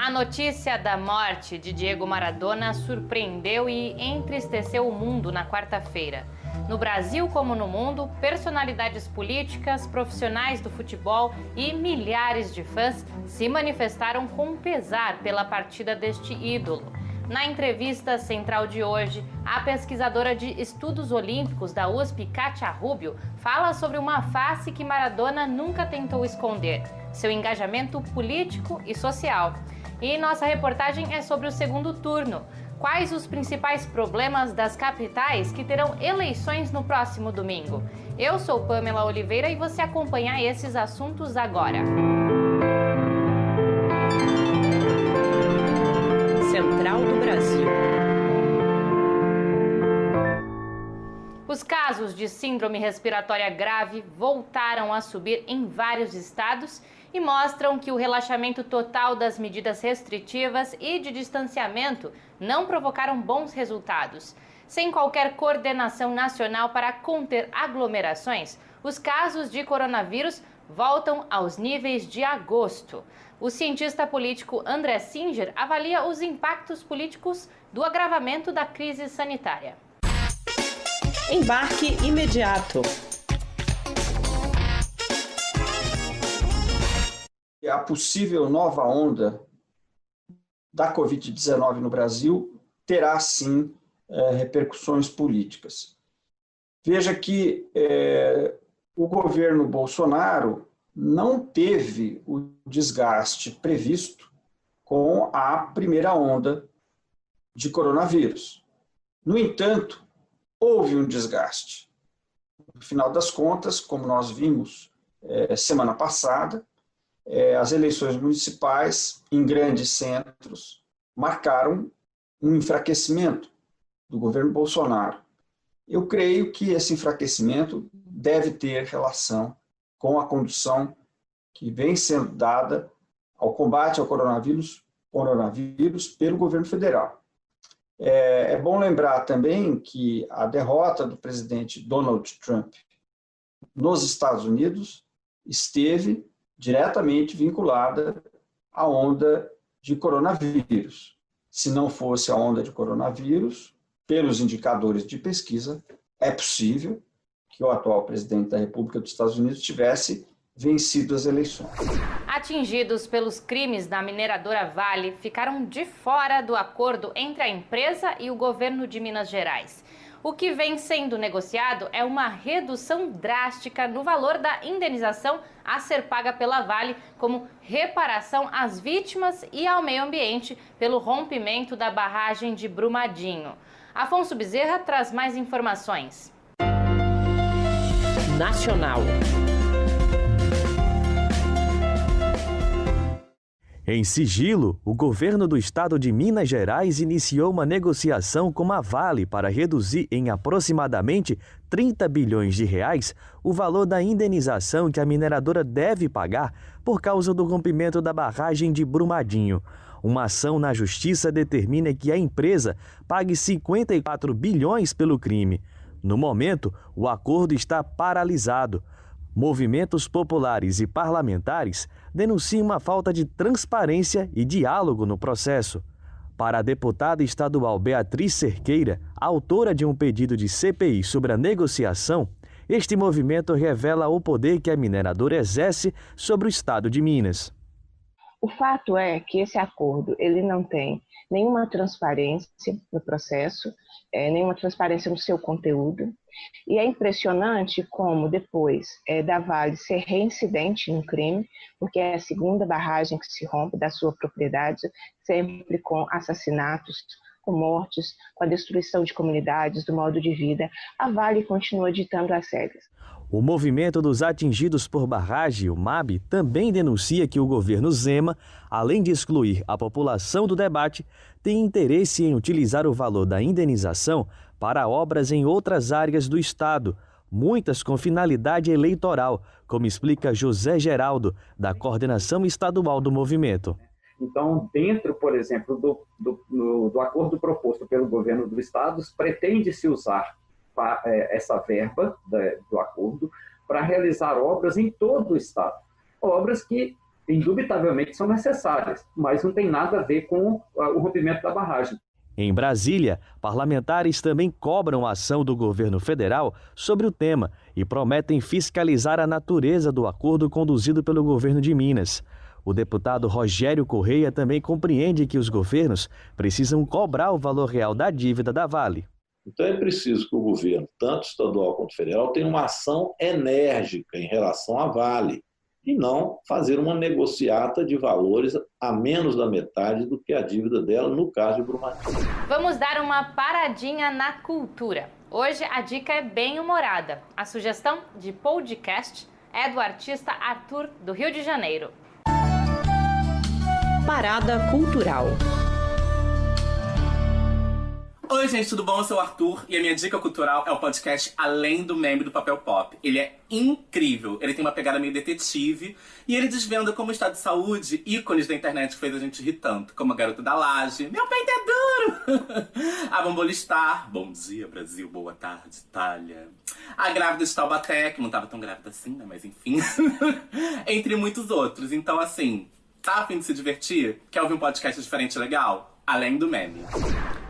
A notícia da morte de Diego Maradona surpreendeu e entristeceu o mundo na quarta-feira. No Brasil como no mundo, personalidades políticas, profissionais do futebol e milhares de fãs se manifestaram com pesar pela partida deste ídolo. Na entrevista central de hoje, a pesquisadora de estudos olímpicos da USP, Kátia Rubio, fala sobre uma face que Maradona nunca tentou esconder, seu engajamento político e social. E nossa reportagem é sobre o segundo turno. Quais os principais problemas das capitais que terão eleições no próximo domingo? Eu sou Pamela Oliveira e você acompanha esses assuntos agora. Central do Brasil. Os casos de síndrome respiratória grave voltaram a subir em vários estados e mostram que o relaxamento total das medidas restritivas e de distanciamento não provocaram bons resultados. Sem qualquer coordenação nacional para conter aglomerações, os casos de coronavírus voltam aos níveis de agosto. O cientista político André Singer avalia os impactos políticos do agravamento da crise sanitária. Embarque imediato. A possível nova onda da Covid-19 no Brasil terá, sim, repercussões políticas. Veja que o governo Bolsonaro não teve o desgaste previsto com a primeira onda de coronavírus. No entanto, houve um desgaste. No final das contas, como nós vimos semana passada, as eleições municipais em grandes centros marcaram um enfraquecimento do governo Bolsonaro. Eu creio que esse enfraquecimento deve ter relação com a condução que vem sendo dada ao combate ao coronavírus pelo governo federal. É bom lembrar também que a derrota do presidente Donald Trump nos Estados Unidos esteve diretamente vinculada à onda de coronavírus. Se não fosse a onda de coronavírus, pelos indicadores de pesquisa, é possível que o atual presidente da República dos Estados Unidos tivesse vencido as eleições. Atingidos pelos crimes da mineradora Vale ficaram de fora do acordo entre a empresa e o governo de Minas Gerais. O que vem sendo negociado é uma redução drástica no valor da indenização a ser paga pela Vale como reparação às vítimas e ao meio ambiente pelo rompimento da barragem de Brumadinho. Afonso Bezerra traz mais informações. Nacional. Em sigilo, o governo do estado de Minas Gerais iniciou uma negociação com a Vale para reduzir em aproximadamente 30 bilhões de reais o valor da indenização que a mineradora deve pagar por causa do rompimento da barragem de Brumadinho. Uma ação na justiça determina que a empresa pague 54 bilhões pelo crime. No momento, o acordo está paralisado. Movimentos populares e parlamentares denunciam uma falta de transparência e diálogo no processo. Para a deputada estadual Beatriz Cerqueira, autora de um pedido de CPI sobre a negociação, este movimento revela o poder que a mineradora exerce sobre o estado de Minas. O fato é que esse acordo ele não tem nenhuma transparência no processo, nenhuma transparência no seu conteúdo. E é impressionante como depois da Vale ser reincidente no crime, porque é a segunda barragem que se rompe da sua propriedade, sempre com assassinatos, com mortes, com a destruição de comunidades, do modo de vida, a Vale continua ditando as regras. O movimento dos atingidos por barragem, o MAB, também denuncia que o governo Zema, além de excluir a população do debate, tem interesse em utilizar o valor da indenização para obras em outras áreas do estado, muitas com finalidade eleitoral, como explica José Geraldo, da coordenação estadual do movimento. Então, dentro, por exemplo, do acordo proposto pelo governo do estado, pretende-se usar essa verba do acordo para realizar obras em todo o estado. Obras que indubitavelmente são necessárias, mas não tem nada a ver com o rompimento da barragem. Em Brasília, parlamentares também cobram a ação do governo federal sobre o tema e prometem fiscalizar a natureza do acordo conduzido pelo governo de Minas. O deputado Rogério Correia também compreende que os governos precisam cobrar o valor real da dívida da Vale. Então é preciso que o governo, tanto estadual quanto federal, tenha uma ação enérgica em relação à Vale e não fazer uma negociata de valores a menos da metade do que a dívida dela no caso de Brumadinho. Vamos dar uma paradinha na cultura. Hoje a dica é bem humorada. A sugestão de podcast é do artista Arthur, do Rio de Janeiro. Parada cultural. Oi, gente, tudo bom? Eu sou o Arthur e a minha dica cultural é o podcast Além do Meme do Papel Pop. Ele é incrível, ele tem uma pegada meio detetive e ele desvenda como o estado de saúde, ícones da internet que fez a gente rir tanto, como a Garota da Laje, Meu Peito é Duro, a Bambola Star, Bom Dia Brasil, Boa Tarde Itália, a Grávida de Taubaté, que não tava tão grávida assim, né, mas enfim, entre muitos outros. Então assim, tá a fim de se divertir? Quer ouvir um podcast diferente e legal? Além do Meme.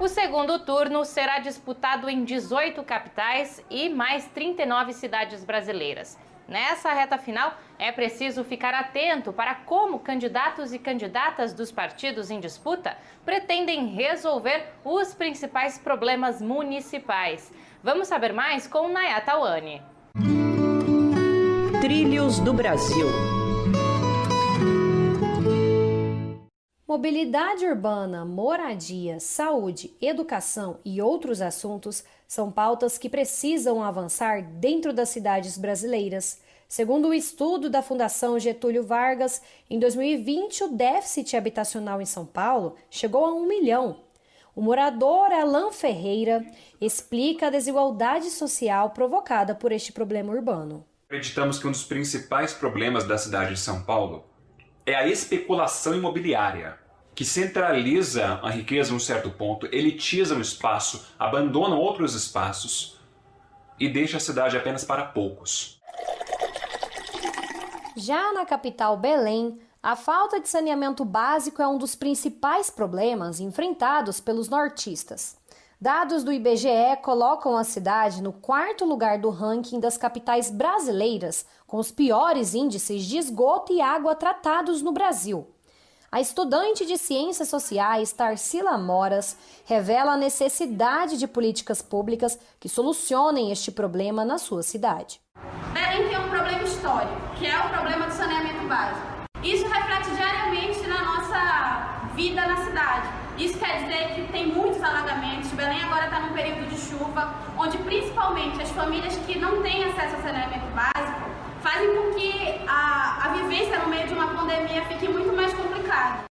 O segundo turno será disputado em 18 capitais e mais 39 cidades brasileiras. Nessa reta final, é preciso ficar atento para como candidatos e candidatas dos partidos em disputa pretendem resolver os principais problemas municipais. Vamos saber mais com Nayá Tawani. Trilhos do Brasil. Mobilidade urbana, moradia, saúde, educação e outros assuntos são pautas que precisam avançar dentro das cidades brasileiras. Segundo o estudo da Fundação Getúlio Vargas, em 2020 o déficit habitacional em São Paulo chegou a 1 milhão. O morador Alan Ferreira explica a desigualdade social provocada por este problema urbano. Acreditamos que um dos principais problemas da cidade de São Paulo é a especulação imobiliária, que centraliza a riqueza em um certo ponto, elitiza um espaço, abandona outros espaços e deixa a cidade apenas para poucos. Já na capital Belém, a falta de saneamento básico é um dos principais problemas enfrentados pelos nortistas. Dados do IBGE colocam a cidade no 4º lugar do ranking das capitais brasileiras, com os piores índices de esgoto e água tratados no Brasil. A estudante de Ciências Sociais, Tarsila Moras, revela a necessidade de políticas públicas que solucionem este problema na sua cidade. Belém tem um problema histórico, que é o problema do saneamento básico. Isso reflete diariamente na nossa vida na cidade. Isso quer dizer que tem muitos alagamentos. Belém agora está num período de chuva, onde principalmente as famílias que não têm acesso ao saneamento básico fazem com que a vivência no meio de uma pandemia fique muito mais complicada.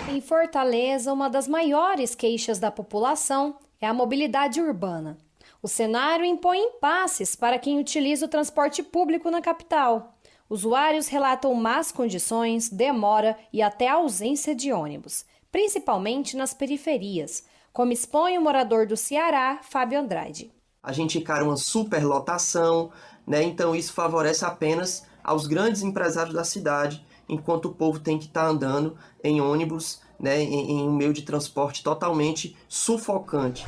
Em Fortaleza, uma das maiores queixas da população é a mobilidade urbana. O cenário impõe impasses para quem utiliza o transporte público na capital. Usuários relatam más condições, demora e até ausência de ônibus, principalmente nas periferias, como expõe o morador do Ceará, Fábio Andrade. A gente encara uma superlotação, né? Então isso favorece apenas aos grandes empresários da cidade, enquanto o povo tem que estar andando em ônibus, né? em um meio de transporte totalmente sufocante.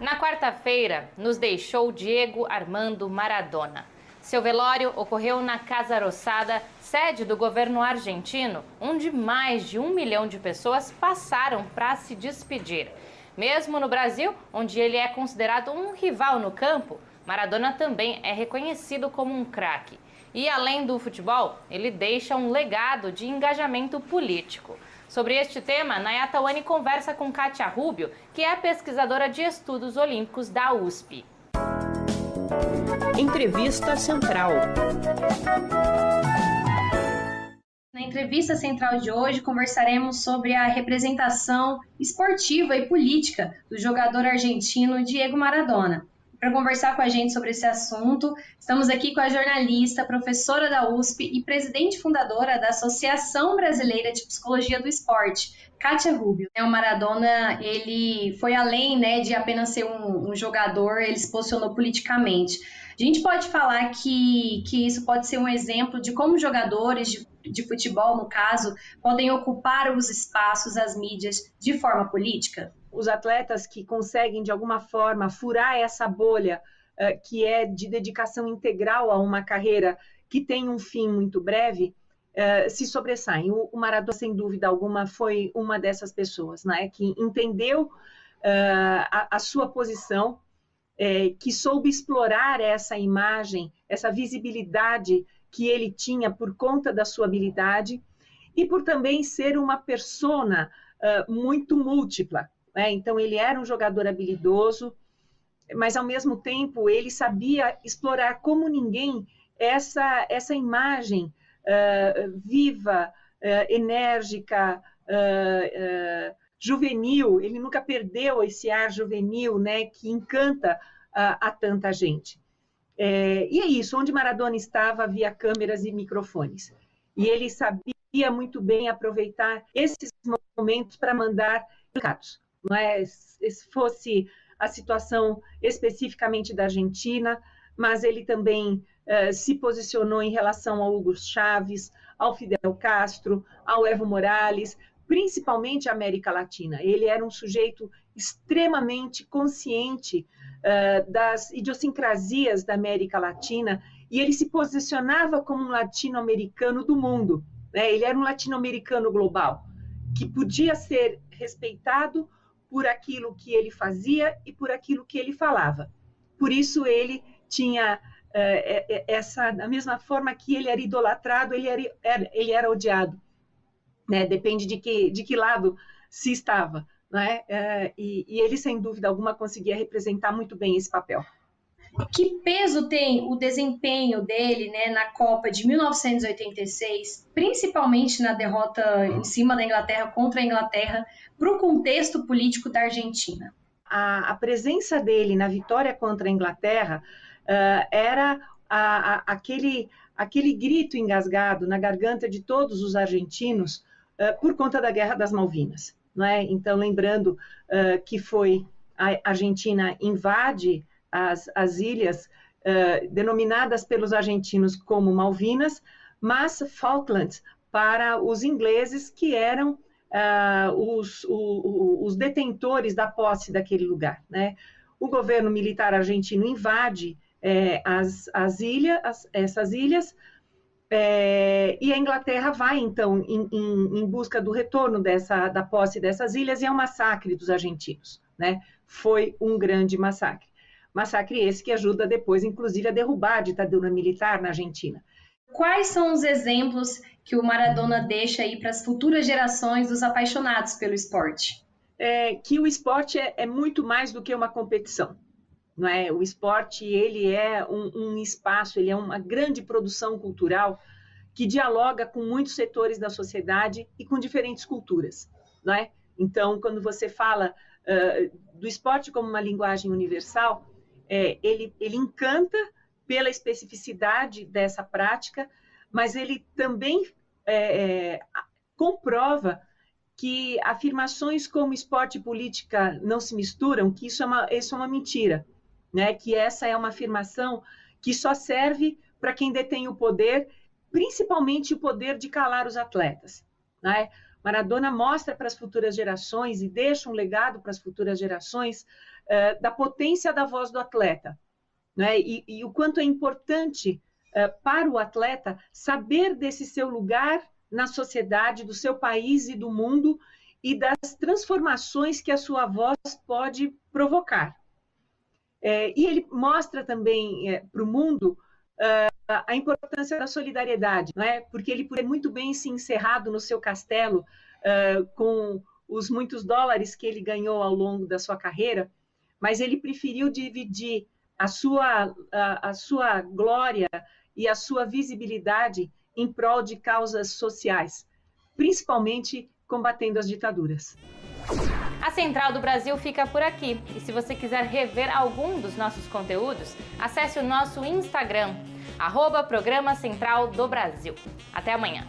Na quarta-feira, nos deixou Diego Armando Maradona. Seu velório ocorreu na Casa Rosada, sede do governo argentino, onde mais de 1 milhão de pessoas passaram para se despedir. Mesmo no Brasil, onde ele é considerado um rival no campo, Maradona também é reconhecido como um craque. E além do futebol, ele deixa um legado de engajamento político. Sobre este tema, Nayá Tawani conversa com Kátia Rubio, que é pesquisadora de estudos olímpicos da USP. Entrevista Central. Na entrevista central de hoje, conversaremos sobre a representação esportiva e política do jogador argentino Diego Maradona. para conversar com a gente sobre esse assunto. Estamos aqui com a jornalista, professora da USP e presidente fundadora da Associação Brasileira de Psicologia do Esporte, Kátia Rubio. O Maradona, ele foi além, né, de apenas ser um jogador, ele se posicionou politicamente. A gente pode falar que isso pode ser um exemplo de como jogadores de futebol, no caso, podem ocupar os espaços, as mídias, de forma política? Os atletas que conseguem, de alguma forma, furar essa bolha que é de dedicação integral a uma carreira que tem um fim muito breve, se sobressaem. O Maradona, sem dúvida alguma, foi uma dessas pessoas, né, que entendeu a sua posição, que soube explorar essa imagem, essa visibilidade que ele tinha por conta da sua habilidade e por também ser uma persona muito múltipla. Então, ele era um jogador habilidoso, mas, ao mesmo tempo, ele sabia explorar como ninguém essa imagem viva, enérgica, juvenil. Ele nunca perdeu esse ar juvenil, né, que encanta a tanta gente. E é isso, onde Maradona estava, havia câmeras e microfones. E ele sabia muito bem aproveitar esses momentos para mandar recados. Não é? Se fosse a situação especificamente da Argentina, mas ele também se posicionou em relação ao Hugo Chávez, ao Fidel Castro, ao Evo Morales, principalmente a América Latina. Ele era um sujeito extremamente consciente das idiosincrasias da América Latina e ele se posicionava como um latino-americano do mundo, né? Ele era um latino-americano global, que podia ser respeitado por aquilo que ele fazia e por aquilo que ele falava. Por isso ele tinha da mesma forma que ele era idolatrado, ele era odiado, né? Depende de que lado se estava, né? E ele, sem dúvida alguma, conseguia representar muito bem esse papel. Que peso tem o desempenho dele, né, na Copa de 1986, principalmente na derrota em cima da Inglaterra contra a Inglaterra, para o contexto político da Argentina? A presença dele na vitória contra a Inglaterra era aquele grito engasgado na garganta de todos os argentinos por conta da Guerra das Malvinas. Não é? Então, lembrando que a Argentina invade as ilhas denominadas pelos argentinos como Malvinas, mas Falklands para os ingleses, que eram os detentores da posse daquele lugar, né? O governo militar argentino invade essas ilhas, e a Inglaterra vai, então, em busca do retorno da posse dessas ilhas, e é um massacre dos argentinos, né? Foi um grande massacre. Massacre esse que ajuda depois, inclusive, a derrubar a ditadura militar na Argentina. Quais são os exemplos que o Maradona deixa aí para as futuras gerações dos apaixonados pelo esporte? Que o esporte é muito mais do que uma competição. Não é? O esporte, ele é um espaço, ele é uma grande produção cultural que dialoga com muitos setores da sociedade e com diferentes culturas. Não é? Então, quando você fala do esporte como uma linguagem universal, ele encanta pela especificidade dessa prática, mas ele também comprova que afirmações como esporte e política não se misturam, que isso é uma mentira, né? Que essa é uma afirmação que só serve para quem detém o poder, principalmente o poder de calar os atletas, né? Maradona mostra para as futuras gerações e deixa um legado para as futuras gerações da potência da voz do atleta, né? E o quanto é importante para o atleta saber desse seu lugar na sociedade, do seu país e do mundo, e das transformações que a sua voz pode provocar. E ele mostra também para o mundo a importância da solidariedade, não é? Porque ele poderia muito bem se encerrado no seu castelo com os muitos dólares que ele ganhou ao longo da sua carreira, mas ele preferiu dividir a sua glória e a sua visibilidade em prol de causas sociais, principalmente combatendo as ditaduras. A A Central do Brasil fica por aqui. E se você quiser rever algum dos nossos conteúdos, acesse o nosso Instagram, @Programa Central do Brasil. Até amanhã.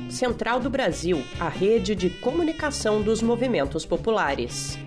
Central do Brasil, a rede de comunicação dos movimentos populares.